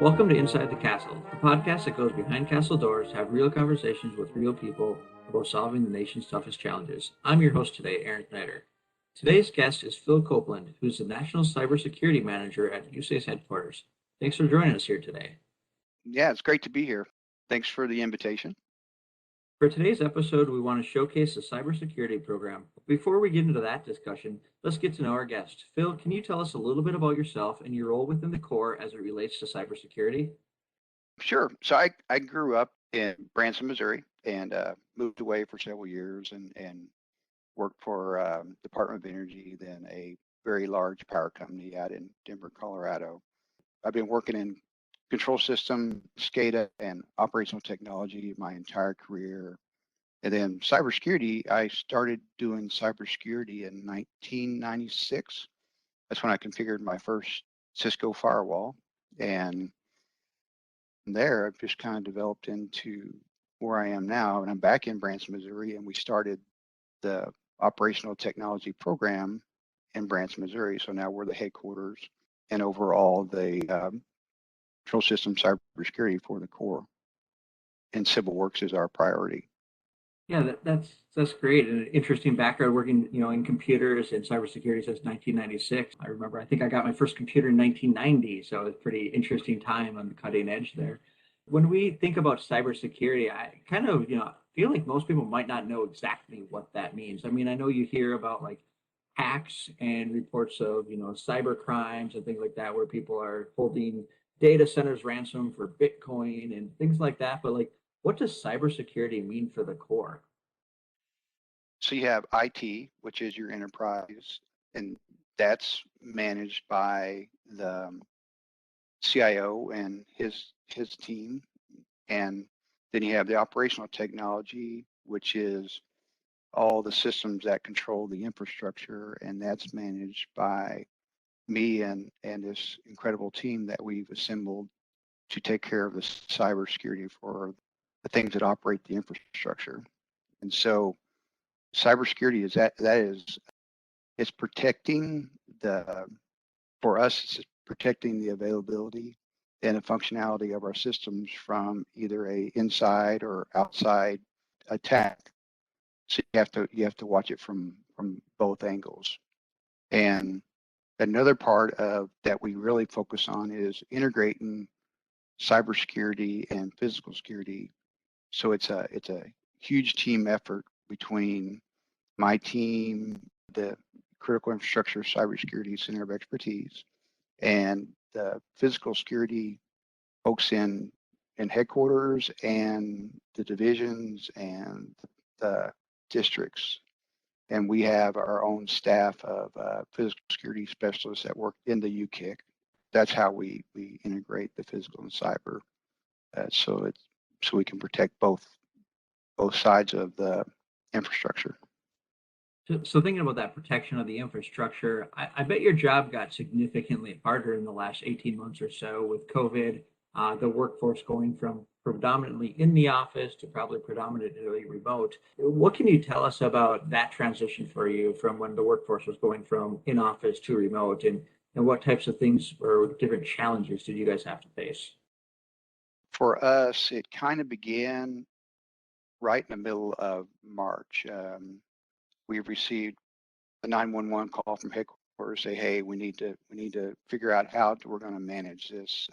Welcome to Inside the Castle, the podcast that goes behind castle doors to have real conversations with real people about solving the nation's toughest challenges. I'm your host today, Aaron Schneider. Today's guest is Phil Copeland, who's the National Cybersecurity Manager at USACE headquarters. Thanks for joining us here today. Yeah, it's great to be here. Thanks for the invitation. For today's episode, we want to showcase the cybersecurity program. Before we get into that discussion, let's get to know our guest. Phil, can you tell us a little bit about yourself and your role within the Corps as it relates to cybersecurity? Sure. So I grew up in Branson, Missouri, and moved away for several years and worked for Department of Energy, then a very large power company out in Denver, Colorado. I've been working in control system, SCADA, and operational technology my entire career. And then cybersecurity, I started doing cybersecurity in 1996. That's when I configured my first Cisco firewall. And from there, I've just kind of developed into where I am now. And I'm back in Branson, Missouri, and we started the operational technology program in Branson, Missouri. So now we're the headquarters and overall the control system cybersecurity for the Corps. And civil works is our priority. Yeah, that's great. And an interesting background working, in computers and cybersecurity since 1996. I remember, I think I got my first computer in 1990, so it's a pretty interesting time on the cutting edge there. When we think about cybersecurity, I kind of, feel like most people might not know exactly what that means. I mean, I know you hear about like hacks and reports of, cyber crimes and things like that, where people are holding data centers ransom for Bitcoin and things like that. But like, what does cybersecurity mean for the Corps? So you have IT, which is your enterprise, and that's managed by the CIO and his team. And then you have the operational technology, which is all the systems that control the infrastructure, and that's managed by me and this incredible team that we've assembled to take care of the cybersecurity for the things that operate the infrastructure. And so cybersecurity is that is it's protecting the for us it's protecting the availability and the functionality of our systems from either a inside or outside attack. So you have to watch it from both angles. And another part of that we really focus on is integrating cybersecurity and physical security. So it's a huge team effort between my team, the critical infrastructure cybersecurity center of expertise, and the physical security folks in headquarters and the divisions and the districts. And we have our own staff of physical security specialists that work in the UKIC. That's how we integrate the physical and cyber, so we can protect both sides of the infrastructure. So thinking about that protection of the infrastructure, I bet your job got significantly harder in the last 18 months or so with COVID, the workforce going from predominantly in the office to probably predominantly remote. What can you tell us about that transition for you from when the workforce was going from in office to remote, and what types of things or different challenges did you guys have to face? For us, it kind of began right in the middle of March. We received a 911 call from headquarters say, "Hey, we need to figure out how we're going to manage this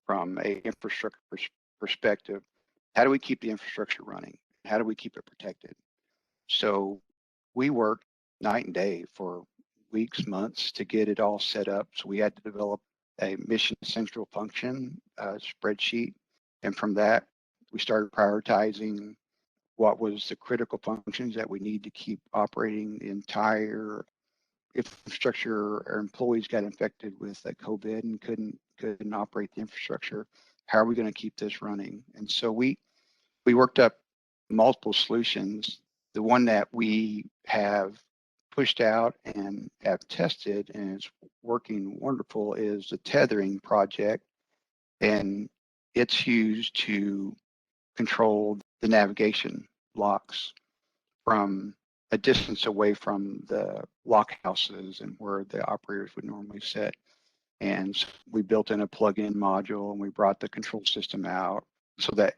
from a infrastructure perspective. How do we keep the infrastructure running? How do we keep it protected?" So we worked night and day for weeks, months to get it all set up. So we had to develop a mission central function spreadsheet, and from that we started prioritizing what was the critical functions that we need to keep operating the entire infrastructure. Our employees got infected with COVID and couldn't operate the infrastructure. How are we going to keep this running? And so we worked up multiple solutions. The one that we have pushed out and have tested and is working wonderful is the tethering project, and it's used to control the navigation locks from a distance away from the lock houses and where the operators would normally sit. And so we built in a plug-in module and we brought the control system out so that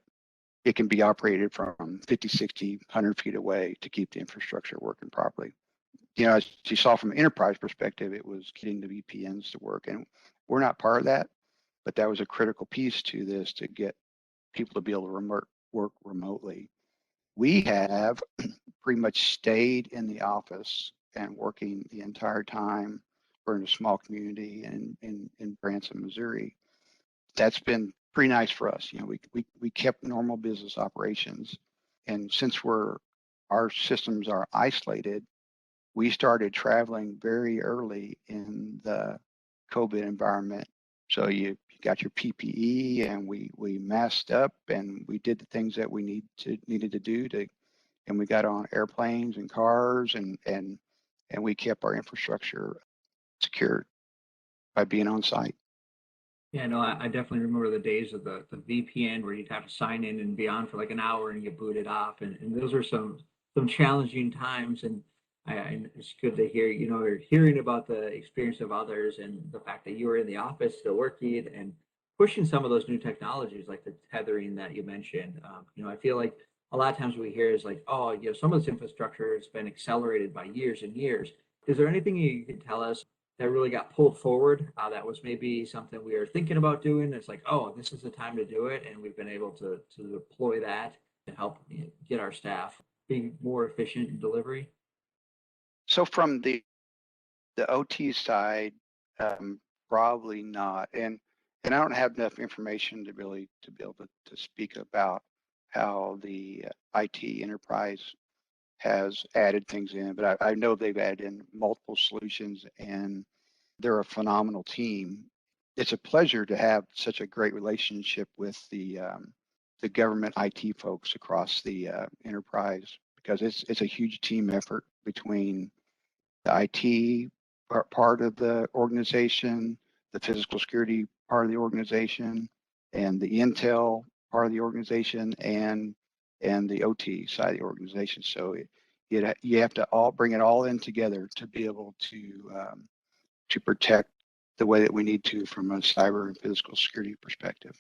it can be operated from 50, 60, 100 feet away to keep the infrastructure working properly. As you saw from an enterprise perspective, it was getting the VPNs to work. And we're not part of that, but that was a critical piece to this to get people to be able to work remotely. We have pretty much stayed in the office and working the entire time. We're in a small community in Branson, Missouri. That's been pretty nice for us. We kept normal business operations. And since our systems are isolated, we started traveling very early in the COVID environment. So you got your PPE and we masked up and we did the things that we needed to do and we got on airplanes and cars and we kept our infrastructure secured by being on site. Yeah, no, I definitely remember the days of the VPN where you'd have to sign in and be on for like an hour and get booted off. And those are some challenging times. And it's good to hear, or hearing about the experience of others and the fact that you were in the office still working and pushing some of those new technologies like the tethering that you mentioned. I feel like a lot of times we hear is like, oh, some of this infrastructure has been accelerated by years and years. Is there anything you can tell us that really got pulled forward? That was maybe something we were thinking about doing. It's like, oh, this is the time to do it, and we've been able to deploy that to help get our staff be more efficient in delivery. So from the OT side, probably not. And I don't have enough information to really to be able to speak about how the IT enterprise has added things in, but I know they've added in multiple solutions and they're a phenomenal team. It's a pleasure to have such a great relationship with the government IT folks across the enterprise because it's a huge team effort between the IT part of the organization, the physical security part of the organization, and the intel part of the organization, and the OT side of the organization. So you have to all bring it all in together to be able to protect the way that we need to from a cyber and physical security perspective.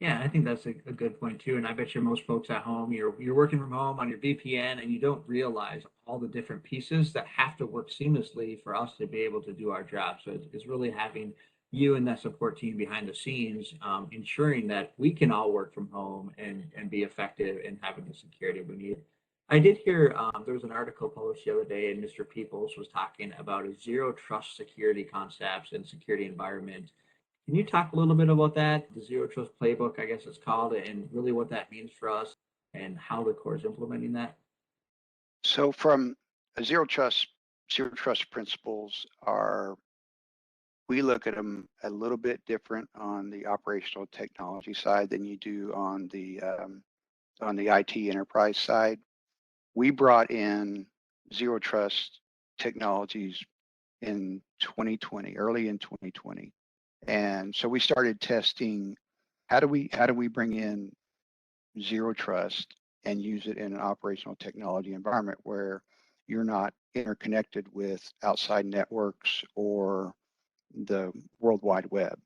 Yeah, I think that's a good point too. And I bet you most folks at home, you're working from home on your VPN and you don't realize all the different pieces that have to work seamlessly for us to be able to do our job. So it's really having you and that support team behind the scenes, ensuring that we can all work from home and be effective in having the security we need. I did hear there was an article published the other day, and Mr. Peoples was talking about a zero trust security concepts and security environment. Can you talk a little bit about that, the Zero Trust Playbook, I guess it's called, and really what that means for us and how the core is implementing that? So from a zero trust principles are, we look at them a little bit different on the operational technology side than you do on the IT enterprise side. We brought in zero trust technologies in 2020, early in 2020. And so we started testing how do we bring in zero trust and use it in an operational technology environment where you're not interconnected with outside networks or the World Wide Web.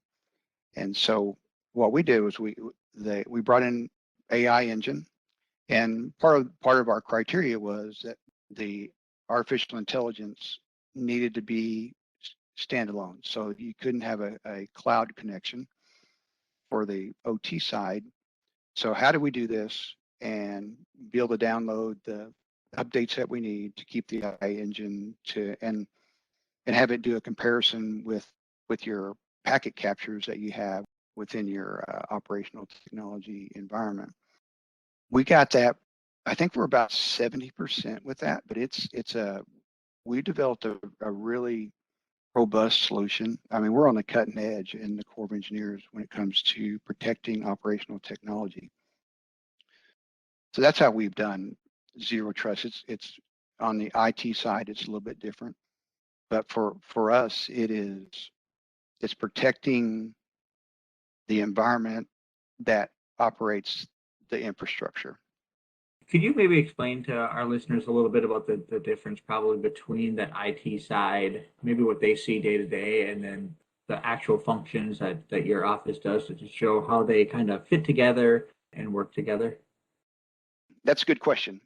And so what we did was we brought in AI engine, and part of our criteria was that the artificial intelligence needed to be standalone, so you couldn't have a cloud connection for the OT side. So how do we do this and be able to download the updates that we need to keep the AI engine to and have it do a comparison with your packet captures that you have within your operational technology environment. We got that. I think we're about 70% with that, but we developed a really robust solution. I mean, we're on the cutting edge in the Corps of Engineers when it comes to protecting operational technology. So that's how we've done zero trust. It's on the IT side, it's a little bit different, but for us, it's protecting the environment that operates the infrastructure. Could you maybe explain to our listeners a little bit about the difference probably between that IT side, maybe what they see day to day, and then the actual functions that your office does to just show how they kind of fit together and work together? That's a good question.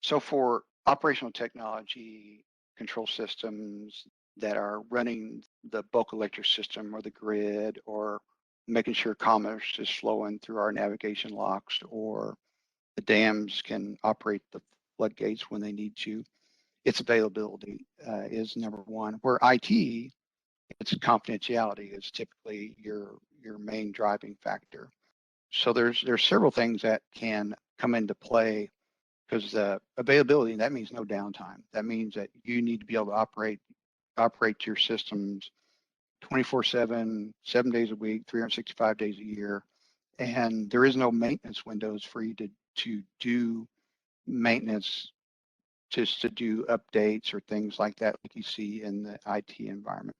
So for operational technology control systems that are running the bulk electric system or the grid, or making sure commerce is flowing through our navigation locks, or the dams can operate the floodgates when they need to, its availability is number one. Where IT, its confidentiality is typically your main driving factor. So there's several things that can come into play, because the availability, that means no downtime. That means that you need to be able to operate your systems 24/7, 7 days a week, 365 days a year. And there is no maintenance windows for you to do maintenance, just to do updates or things like that, like you see in the IT environment.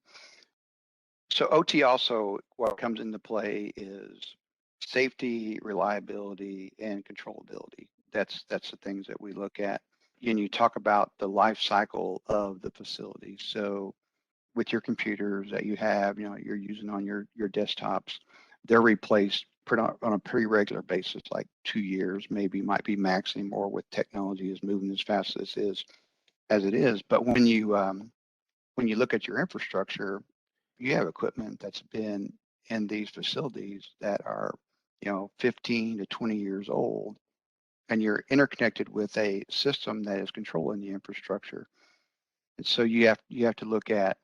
So OT also, what comes into play is safety, reliability, and controllability. That's the things that we look at. And you talk about the life cycle of the facility. So with your computers that you have, you're using on your desktops, they're replaced on a pretty regular basis, like 2 years, maybe might be max anymore with technology is moving as fast as it is. But when you look at your infrastructure, you have equipment that's been in these facilities that are 15 to 20 years old, and you're interconnected with a system that is controlling the infrastructure. And so you have to look at,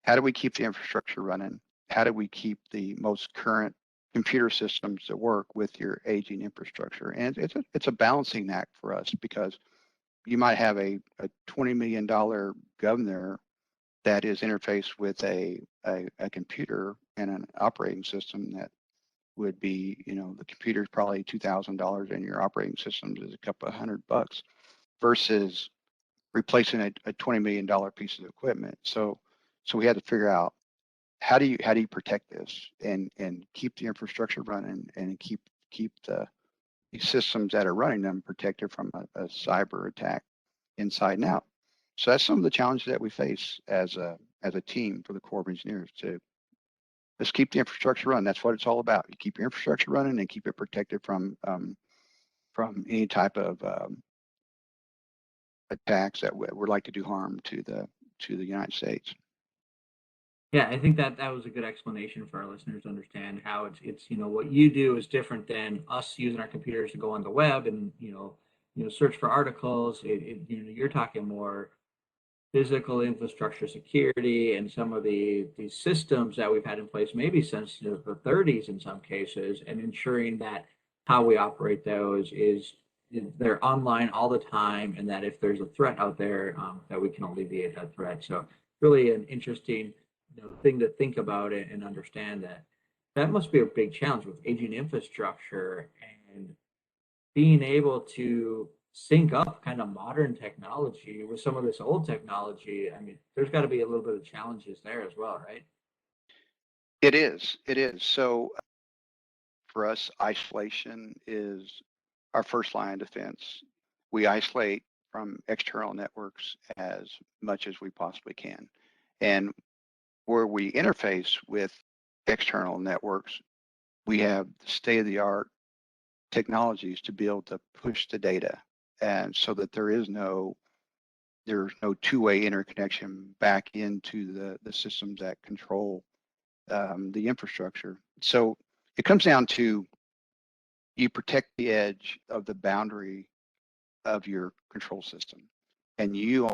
how do we keep the infrastructure running? How do we keep the most current computer systems that work with your aging infrastructure? And it's a balancing act for us, because you might have a $20 million governor that is interfaced with a computer and an operating system that would be, the computer is probably $2,000 and your operating system is a couple of $100, versus replacing a $20 million piece of equipment. So we had to figure out, how do you protect this and keep the infrastructure running, and keep the systems that are running them protected from a cyber attack inside and out. So that's some of the challenges that we face as a team for the Corps of Engineers, to just keep the infrastructure running. That's what it's all about. You keep your infrastructure running and keep it protected from any type of attacks that would like to do harm to the United States. Yeah, I think that was a good explanation for our listeners to understand how it's what you do is different than us using our computers to go on the web and search for articles. You're talking more physical infrastructure security and some of these systems that we've had in place maybe since the 30s in some cases, and ensuring that how we operate those is they're online all the time, and that if there's a threat out there, that we can alleviate that threat. So really an interesting thing to think about it and understand that must be a big challenge with aging infrastructure and being able to sync up kind of modern technology with some of this old technology. I mean, there's got to be a little bit of challenges there as well, right? It is. It is. So for us, isolation is our first line of defense. We isolate from external networks as much as we possibly can. And where we interface with external networks, we have state-of-the-art technologies to be able to push the data, and so that there's no two-way interconnection back into the systems that control the infrastructure. So it comes down to, you protect the edge of the boundary of your control system, and you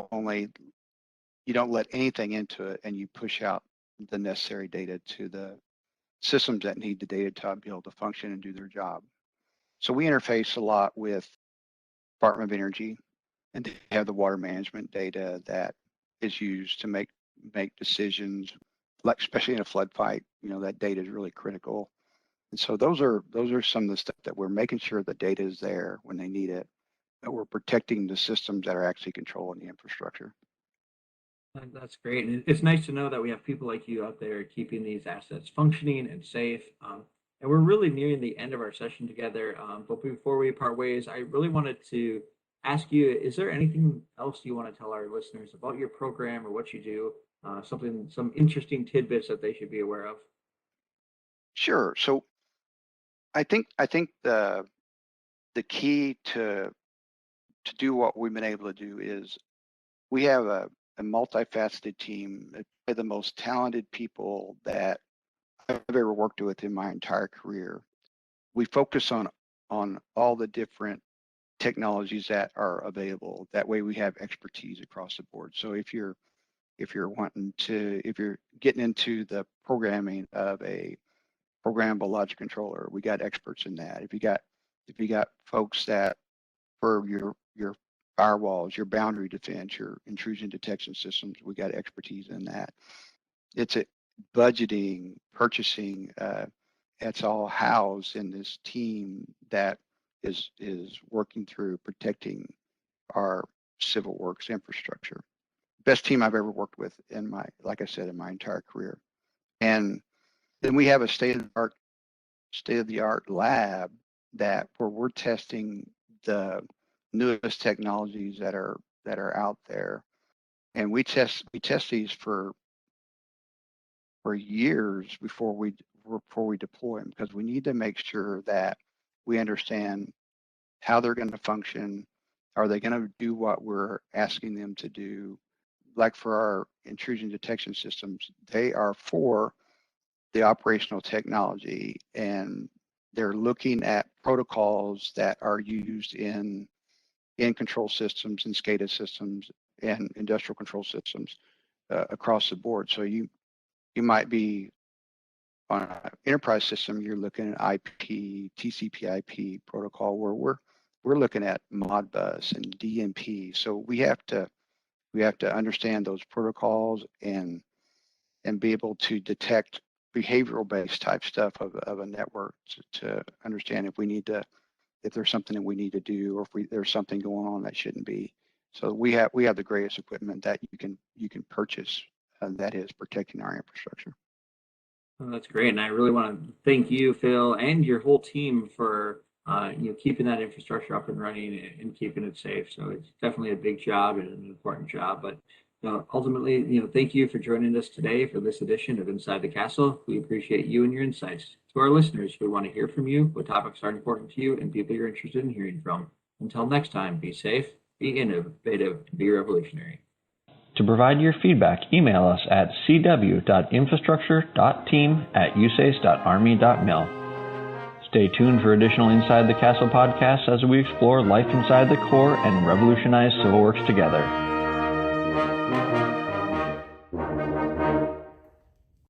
don't let anything into it, and you push out the necessary data to the systems that need the data to be able to function and do their job. So we interface a lot with Department of Energy, and they have the water management data that is used to make decisions, like especially in a flood fight. That data is really critical. And so those are some of the stuff that we're making sure the data is there when they need it, that we're protecting the systems that are actually controlling the infrastructure. That's great. And it's nice to know that we have people like you out there keeping these assets functioning and safe. And we're really nearing the end of our session together. But before we part ways, I really wanted to ask you, is there anything else you want to tell our listeners about your program or what you do, some interesting tidbits that they should be aware of? Sure. So I think the key to do what we've been able to do is we have a multifaceted team, the most talented people that I've ever worked with in my entire career. We focus on all the different technologies that are available. That way we have expertise across the board. So if you're getting into the programming of a programmable logic controller, we got experts in that. If you got folks that for your firewalls, your boundary defense, your intrusion detection systems, we got expertise in that. It's a budgeting, purchasing, it's all housed in this team that is working through protecting our civil works infrastructure. Best team I've ever worked with in my, like I said, in my entire career. And then we have a state of the art lab where we're testing the newest technologies that are out there. And we test these for years before we deploy them, because we need to make sure that we understand how they're going to function. Are they going to do what we're asking them to do? Like for our intrusion detection systems, they are for the operational technology, and they're looking at protocols that are used in control systems and SCADA systems and industrial control systems across the board. So you might be on an enterprise system, you're looking at IP, TCP/IP protocol, where we're looking at Modbus and DMP. So we have to understand those protocols and be able to detect behavioral based type stuff of a network to understand if there's something that we need to do, or if there's something going on that shouldn't be. So we have the greatest equipment that you can purchase that is protecting our infrastructure. Well, that's great, and I really want to thank you, Phil, and your whole team for keeping that infrastructure up and running and keeping it safe. So it's definitely a big job and an important job. But ultimately, thank you for joining us today for this edition of Inside the Castle. We appreciate you and your insights. To our listeners, we want to hear from you, what topics are important to you, and people you're interested in hearing from. Until next time, be safe, be innovative, be revolutionary. To provide your feedback, email us at cw.infrastructure.team@usace.army.mil. Stay tuned for additional Inside the Castle podcasts as we explore life inside the core and revolutionize civil works together.